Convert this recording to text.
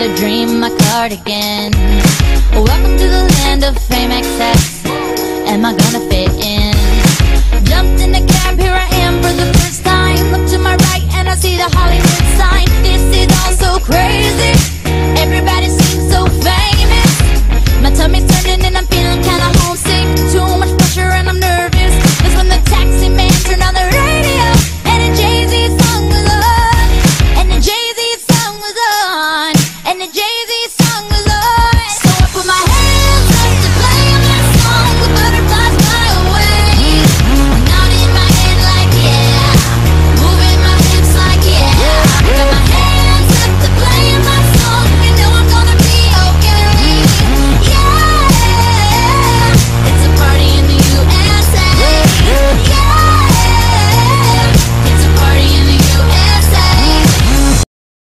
a dream, my cardigan. Welcome to the land of fame excess. Am I gonna fit in? Jumped in the cab, here I am for the first time. Look to my right and I see the Hollywood sign. This is all so crazy.